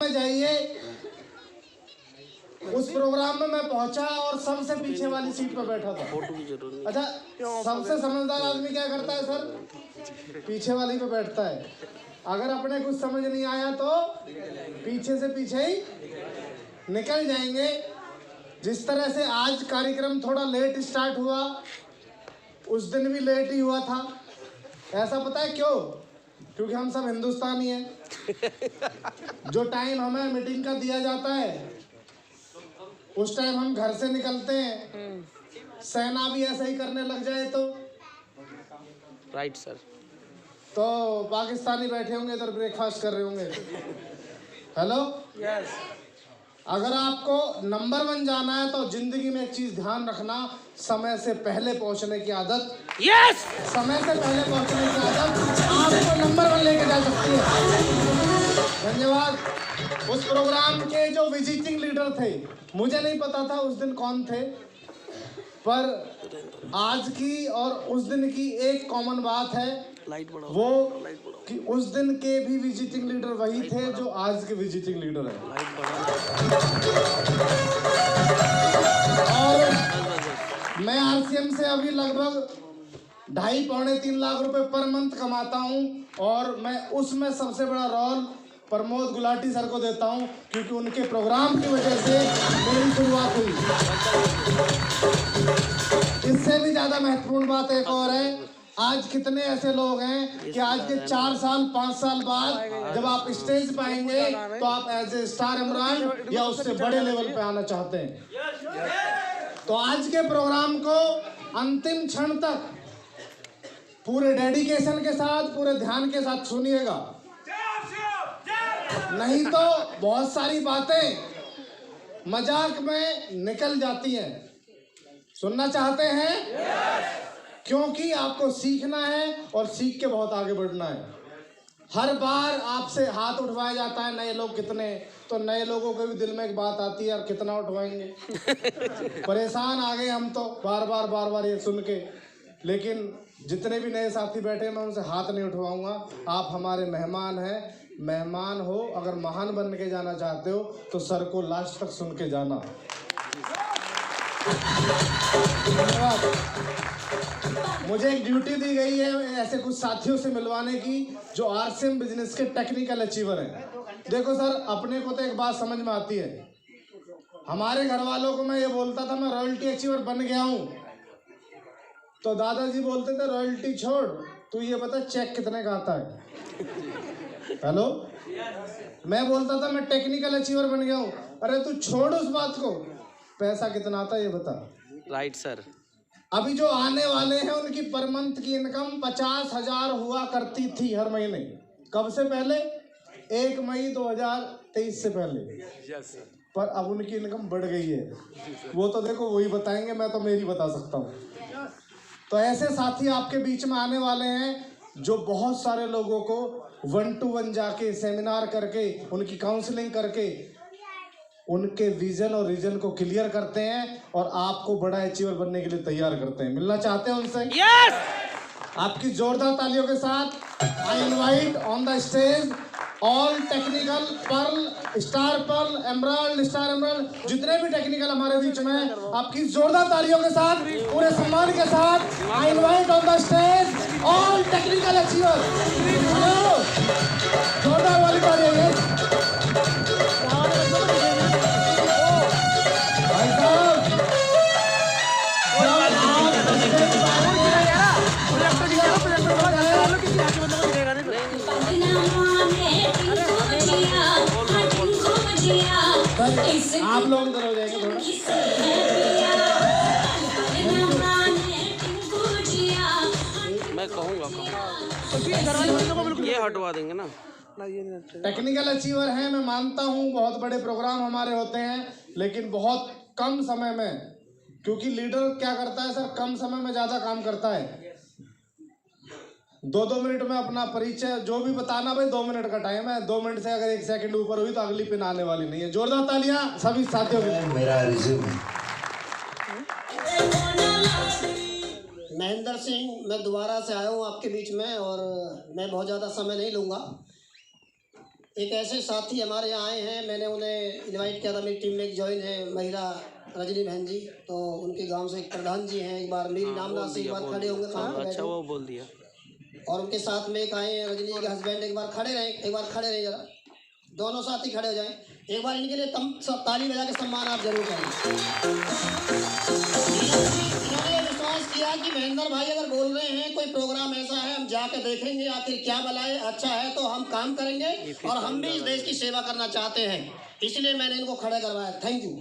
में जाइए। उस प्रोग्राम में मैं पहुंचा और सबसे पीछे वाली सीट पर बैठा था। अच्छा, सबसे समझदार आदमी क्या करता है सर? पीछे वाली पे बैठता है। अगर अपने कुछ समझ नहीं आया तो पीछे से पीछे ही निकल जाएंगे। जिस तरह से आज कार्यक्रम थोड़ा लेट स्टार्ट हुआ, उस दिन भी लेट ही हुआ था। ऐसा पता है क्यों? क्योंकि हम सब हिंदुस्तानी हैं। जो टाइम हमें मीटिंग का दिया जाता है उस टाइम हम घर से निकलते हैं। सेना भी ऐसा ही करने लग जाए तो राइट सर। तो पाकिस्तानी बैठे होंगे इधर ब्रेकफास्ट कर रहे होंगे। Hello, yes. अगर आपको नंबर 1 जाना है तो जिंदगी में एक चीज ध्यान रखना, समय से पहले पहुंचने की आदत। यस। समय से पहले पहुंचने की आदत आपको नंबर 1 लेके जा सकती है। धन्यवाद। उस प्रोग्राम के जो विजिटिंग लीडर थे, मुझे नहीं पता था उस दिन कौन थे, पर आज की और उस दिन की एक कॉमन बात है, वो कि उस दिन के भी विजिटिंग लीडर वही थे जो आज के विजिटिंग लीडर हैं। और मैं आरसीएम से अभी लगभग 2.5-3 लाख रुपए पर मंथ कमाता हूं और मैं उसमें सबसे बड़ा रोल प्रमोद गुलाटी सर को देता हूं, क्योंकि उनके प्रोग्राम की वजह से मेरी शुरुआत हुई। इससे भी ज्यादा महत्वपूर्ण बात एक और है, आज कितने ऐसे लोग हैं कि आज के 4 साल 5 साल बाद जब आप स्टेज पे आएंगे तो आप एज ए स्टार इमरान या उससे बड़े लेवल पे आना चाहते हैं। तो आज के प्रोग्राम को अंतिम क्षण तक पूरे डेडिकेशन के साथ, पूरे ध्यान के साथ सुनिएगा, नहीं तो बहुत सारी बातें मजाक में निकल जाती हैं। सुनना चाहते हैं? क्योंकि आपको सीखना है और सीख के बहुत आगे बढ़ना है। हर बार आपसे हाथ उठवाया जाता है, नए लोग कितने, तो नए लोगों के भी दिल में एक बात आती है, यार कितना उठवाएंगे। परेशान आ गए हम तो बार बार ये सुन के। लेकिन जितने भी नए साथी बैठे मैं उनसे हाथ नहीं उठवाऊंगा। आप हमारे मेहमान हैं, मेहमान हो। अगर महान बन के जाना चाहते हो तो सर को लास्ट तक सुन के जाना। धन्यवाद। मुझे एक ड्यूटी दी गई है ऐसे कुछ साथियों से मिलवाने की जो आरसीएम बिजनेस के टेक्निकल अचीवर हैं। देखो सर, अपने को तो एक बात समझ में आती है, हमारे घर वालों को मैं ये बोलता था मैं रॉयल्टी अचीवर बन गया हूँ, तो दादाजी बोलते थे रॉयल्टी छोड़, तू ये बता चेक कितने का आता है। हेलो, मैं बोलता था मैं टेक्निकल अचीवर बन गया हूँ, अरे तू छोड़ उस बात को, पैसा कितना आता है ये बता। Right sir. अभी जो आने वाले हैं उनकी पर मंथ की इनकम 50,000 हुआ करती थी हर महीने। कब से पहले? 1 मई 2023 से पहले। Yes sir. पर अब उनकी इनकम बढ़ गई है। वो तो देखो वही बताएंगे, मैं तो मेरी बता सकता हूँ। तो ऐसे साथी आपके बीच में आने वाले हैं जो बहुत सारे लोगों को 1 to 1 जाके सेमिनार करके, उनकी काउंसलिंग करके उनके विजन और रीजन को क्लियर करते हैं और आपको बड़ा अचीवर बनने के लिए तैयार करते हैं। मिलना चाहते हैं उनसे? यस। आपकी जोरदार तालियों के साथ I invite on the stage all technical pearl, star pearl, emerald, star emerald, जितने भी टेक्निकल हमारे बीच में हैं, आपकी जोरदार तालियों के साथ, पूरे सम्मान के साथ I invite on the stage all technical achiever. Hello, जोरदार वाली तालियां। आप लोग इधर हो जाएंगे थोड़ा। मैं कहूँगा ये हटवा देंगे ना। टेक्निकल अचीवर हैं, मैं मानता हूँ बहुत बड़े प्रोग्राम हमारे होते हैं, लेकिन बहुत कम समय में, क्योंकि लीडर क्या करता है सर, कम समय में ज्यादा काम करता है। 2-2 मिनट में अपना परिचय जो भी बताना, भाई 2 मिनट का टाइम है, 2 मिनट से अगर 1 सेकंड ऊपर हुई तो अगली पिन आने वाली नहीं है। जोरदार तालियां सभी साथियों के लिए। मेरा रिज्यूम महेंद्र सिंह, मैं दोबारा से आया हूँ आपके बीच में और मैं बहुत ज़्यादा समय नहीं लूँगा। एक ऐसे साथी हमारे यहाँ आए हैं, मैंने उन्हें इनवाइट किया था, मेरी टीम में एक ज्वाइन है महिला रजनी बहन जी, तो उनके गांव से एक प्रधान जी हैं, एक बार मेरी नामना से एक बार खड़े होंगे कहाँ पे अच्छा वो बोल दिया। और उनके साथ में एक आए हैं रजनी जी के हस्बैंड, एक बार खड़े रहे जरा, दोनों साथी खड़े हो जाएं, एक बार इनके लिए ताली बजा के सम्मान आप जरूर करें। इन्होंने विश्वास किया कि महेंद्र भाई अगर बोल रहे हैं कोई प्रोग्राम ऐसा है, हम जाके देखेंगे आखिर क्या भलाई अच्छा है, तो हम काम करेंगे और हम भी इस देश की सेवा करना चाहते हैं, इसलिए मैंने इनको खड़े करवाया। Thank you.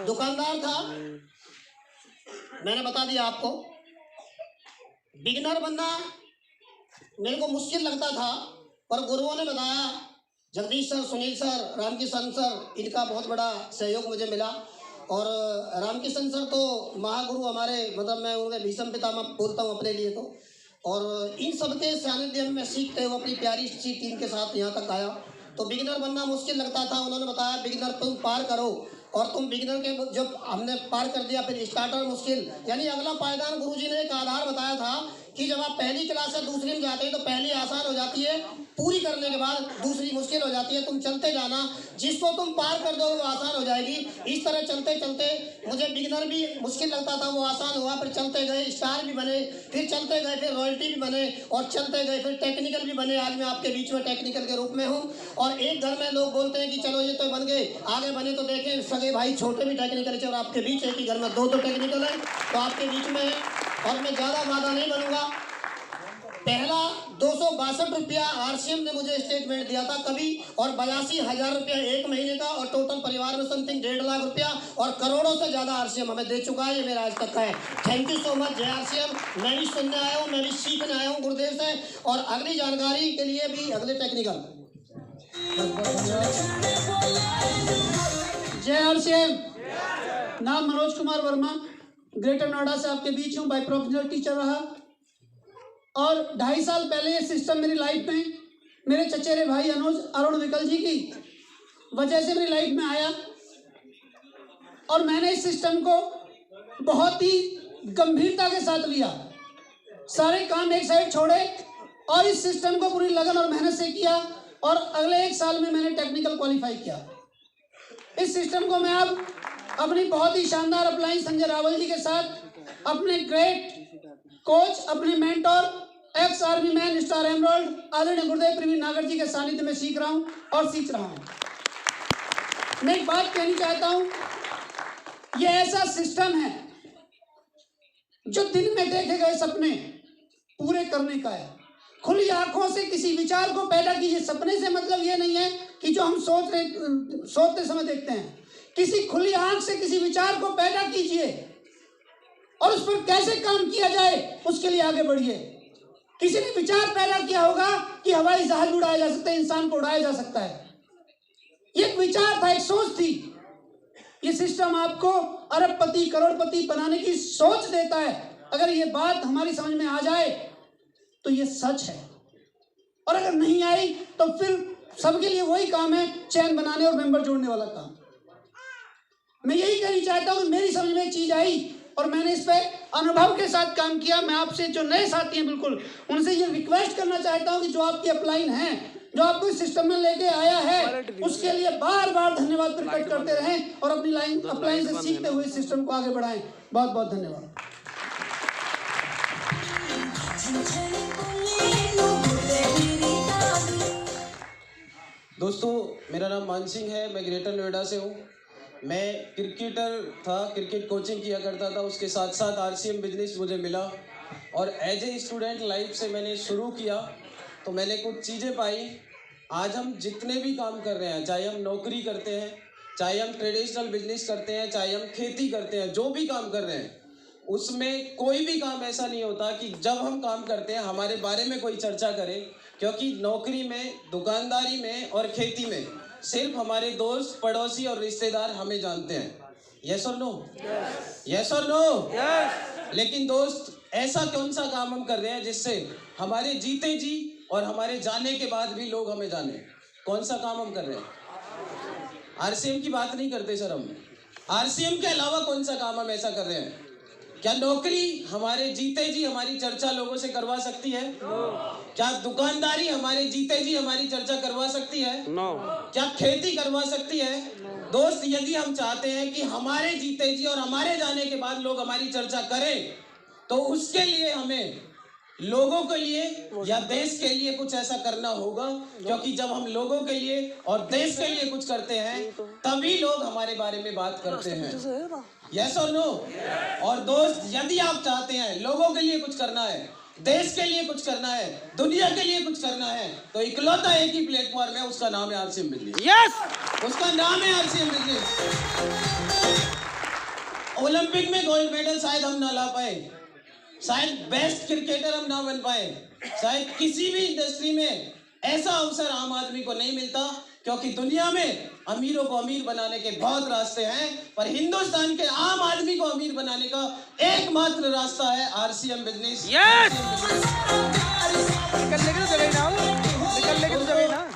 दुकानदार था, मैंने बता दिया आपको, बिगिनर बनना मेरे को मुश्किल लगता था, पर गुरुओं ने बताया, Jagdish sir, Sunil sir, Ramkishan sir, इनका बहुत बड़ा सहयोग मुझे मिला। और रामकिशन सर तो महागुरु हमारे, मतलब मैं उनके भीष्म पितामह बोलता हूँ अपने लिए तो, और इन सबके सानिध्य में सीखते हुए अपनी प्यारी सी टीम के साथ यहाँ तक आया। तो बिगिनर बनना मुश्किल लगता था, उन्होंने बताया बिगिनर तुम पार करो, और तुम बिगिनर के जब हमने पार कर दिया फिर स्टार्टर मुश्किल, यानी अगला पायदान गुरुजी ने एक आधार बताया था कि जब आप पहली क्लास से दूसरी में जाते हैं तो पहली आसान हो जाती है, पूरी करने के बाद दूसरी मुश्किल हो जाती है, तुम चलते जाना, जिसको तुम पार कर दो वो आसान हो जाएगी। इस तरह चलते चलते मुझे बिगिनर भी मुश्किल लगता था, वो आसान हुआ, फिर चलते गए स्टार भी बने, फिर चलते गए फिर रॉयल्टी भी बने, और चलते गए फिर टेक्निकल भी बने। आज मैं आपके बीच में टेक्निकल के रूप में हूँ, और एक घर में लोग बोलते हैं कि चलो ये तो बन गए, आगे बने तो देखें सगे भाई छोटे भी टेक्निकल थे, और आपके बीच एक ही घर में दो टेक्निकल है, तो आपके बीच में है, और मैं ज़्यादा वादा नहीं बनूंगा। पहला 262 रुपया आरसीएम ने मुझे स्टेटमेंट दिया था कभी, और 82,000 रुपया एक महीने का, और टोटल परिवार में समथिंग 1.5 लाख रुपया, और करोड़ों से ज़्यादा आरसीएम हमें दे चुका है, ये मेरा आज तक का है। थैंक यू सो मच जय आरसीएम। मैं भी सुनने आया हूँ, मैं भी सीखने आया हूँ गुरुदेव से, और अगली जानकारी के लिए भी अगले टेक्निकल। जय आरसीएम। नाम मनोज कुमार वर्मा, ग्रेटर नोएडा से आपके बीच हूँ, बाय प्रोफेशनल टीचर रहा, और 2.5 साल पहले ये सिस्टम मेरी लाइफ में मेरे चचेरे भाई अरुण विकल जी की वजह से मेरी लाइफ में आया, और मैंने इस सिस्टम को बहुत ही गंभीरता के साथ लिया, सारे काम एक साइड छोड़े और इस सिस्टम को पूरी लगन और मेहनत से किया, और अगले 1 साल में मैंने टेक्निकल क्वालिफाई किया। इस सिस्टम को मैं अब अपनी बहुत ही शानदार अपलाइन संजय रावल जी के साथ, अपने ग्रेट कोच, अपने mentor, ex army man, star emerald आदरणीय गुरुदेव प्रवीण नागर जी के सानिध्य में सीख रहा हूँ और सीख रहा हूँ। मैं एक बात कहनी चाहता हूँ, यह ऐसा सिस्टम है जो दिन में देखे गए सपने पूरे करने का है। खुली आंखों से किसी विचार को पैदा कीजिए। सपने से मतलब ये नहीं है कि जो हम सोचते समय देखते हैं, किसी खुली आंख से किसी विचार को पैदा कीजिए और उस पर कैसे काम किया जाए उसके लिए आगे बढ़िए। किसी ने विचार पैदा किया होगा कि हवाई जहाज उड़ाया जा सकता है, इंसान को उड़ाया जा सकता है, ये एक विचार था, एक सोच थी। ये सिस्टम आपको अरबपति करोड़पति बनाने की सोच देता है। अगर ये बात हमारी समझ में आ जाए तो ये सच है, और अगर नहीं आई तो फिर सबके लिए वही काम है, चैन बनाने और मेंबर जोड़ने वाला काम। मैं यही कहना चाहता हूं कि मेरी समझ में एक चीज आई और मैंने इस पे अनुभव के साथ काम किया। मैं आपसे जो नए साथी हैं बिल्कुल उनसे ये रिक्वेस्ट करना चाहता हूं कि जो आपकी अपलाइन है, जो आपको इस सिस्टम में लेके आया है, उसके लिए बार बार धन्यवाद प्रकट करते रहें और अपनी अपलाइन से सीखते हुए सिस्टम को आगे बढ़ाएं। बहुत बहुत धन्यवाद। दोस्तों, मेरा नाम मान सिंह है, मैं ग्रेटर नोएडा से हूँ। मैं क्रिकेटर था, क्रिकेट कोचिंग किया करता था, उसके साथ साथ आरसीएम बिजनेस मुझे मिला और एज ए स्टूडेंट लाइफ से मैंने शुरू किया तो मैंने कुछ चीज़ें पाई। आज हम जितने भी काम कर रहे हैं, चाहे हम नौकरी करते हैं, चाहे हम ट्रेडिशनल बिजनेस करते हैं, चाहे हम खेती करते हैं, जो भी काम कर रहे हैं उसमें कोई भी काम ऐसा नहीं होता कि जब हम काम करते हैं हमारे बारे में कोई चर्चा करे, क्योंकि नौकरी में, दुकानदारी में और खेती में सिर्फ हमारे दोस्त, पड़ोसी और रिश्तेदार हमें जानते हैं। यस और नो? यस और नो? लेकिन दोस्त, ऐसा कौन सा काम हम कर रहे हैं जिससे हमारे जीते जी और हमारे जाने के बाद भी लोग हमें जाने? कौन सा काम हम कर रहे हैं? आरसीएम की बात नहीं करते सर हम। आरसीएम के अलावा कौन सा काम हम ऐसा कर रहे हैं क्या नौकरी हमारे जीते जी हमारी चर्चा लोगों से करवा सकती है? क्या दुकानदारी हमारे जीते जी हमारी चर्चा करवा सकती है? नो। क्या खेती करवा सकती है? दोस्त, यदि हम चाहते हैं कि हमारे जीते जी और हमारे जाने के बाद लोग हमारी चर्चा करें, तो उसके लिए हमें लोगों के लिए या देश के लिए कुछ ऐसा करना होगा, क्योंकि जब हम लोगों के लिए और देश के लिए कुछ करते हैं तभी लोग हमारे बारे में बात करते हैं। यस और नो? और दोस्त, यदि आप चाहते हैं लोगों के लिए कुछ करना है, देश के लिए कुछ करना है, दुनिया के लिए कुछ करना है, तो इकलौता एक ही प्लेटफॉर्म है, उसका नाम है आरसीएम बिजनेस। यस, उसका नाम है आरसीएम बिजनेस। ओलंपिक में गोल्ड मेडल शायद हम ना ला पाए, शायद बेस्ट क्रिकेटर हम ना बन पाए, शायद किसी भी इंडस्ट्री में ऐसा अवसर आम आदमी को नहीं मिलता, क्योंकि दुनिया में अमीरों को अमीर बनाने के बहुत रास्ते हैं, पर हिंदुस्तान के आम आदमी को अमीर बनाने का एकमात्र रास्ता है आरसीएम बिजनेस।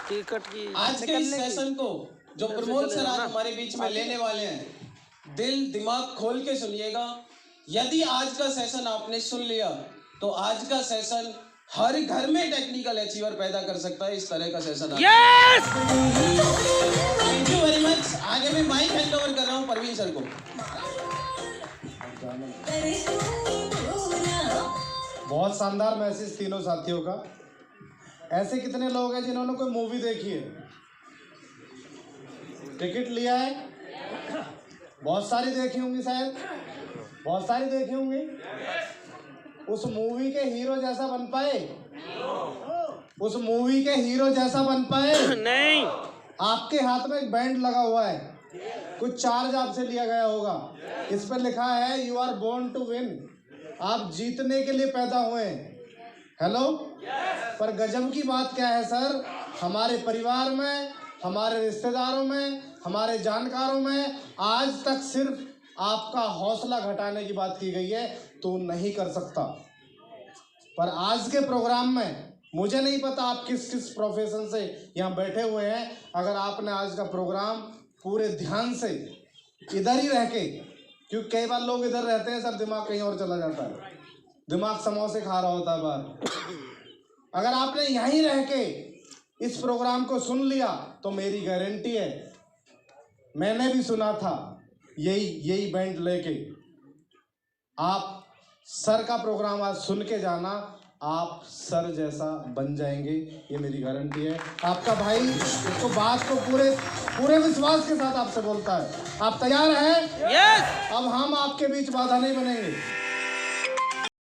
टिकट की आज के इस सेशन को जो प्रमोद सर आज हमारे बीच में लेने वाले हैं, दिल दिमाग खोल के सुनिएगा। यदि आज का सेशन आपने सुन लिया तो आज का सेशन हर घर में टेक्निकल अचीवर पैदा कर सकता है। इस तरह का session yes. Thank you very much. आगे मैं माइक हैंड ओवर कर रहा हूँ परवीन सर को। बहुत शानदार मैसेज तीनों साथियों का। ऐसे कितने लोग हैं जिन्होंने कोई मूवी देखी है, टिकट लिया है? बहुत सारी देखी होंगी, शायद बहुत सारी देखी होंगी। उस मूवी के हीरो जैसा बन पाए? उस मूवी के हीरो जैसा बन पाए? नहीं। आपके हाथ में एक बैंड लगा हुआ है, कुछ चार्ज आपसे लिया गया होगा, इस पर लिखा है you are born to win. आप जीतने के लिए पैदा हुए हैं। हेलो, पर गजब की बात क्या है सर, हमारे परिवार में, हमारे रिश्तेदारों में, हमारे जानकारों में आज तक सिर्फ आपका हौसला घटाने की बात की गई है, तो नहीं कर सकता। पर आज के प्रोग्राम में मुझे नहीं पता आप किस किस प्रोफेशन से यहाँ बैठे हुए हैं। अगर आपने आज का प्रोग्राम पूरे ध्यान से इधर ही रह के, क्योंकि कई बार लोग इधर रहते हैं सर, दिमाग कहीं और चला जाता है, दिमाग समोसे खा रहा होता है बाहर। अगर आपने यहीं रह के इस प्रोग्राम को सुन लिया तो मेरी गारंटी है, मैंने भी सुना था, यही बैंड लेके आप सर का प्रोग्राम आज सुन के जाना, आप सर जैसा बन जाएंगे, ये मेरी गारंटी है। आपका भाई इसको बात को पूरे विश्वास के साथ आपसे बोलता है। आप तैयार हैं? यस। अब हम आपके बीच बाधा नहीं बनेंगे।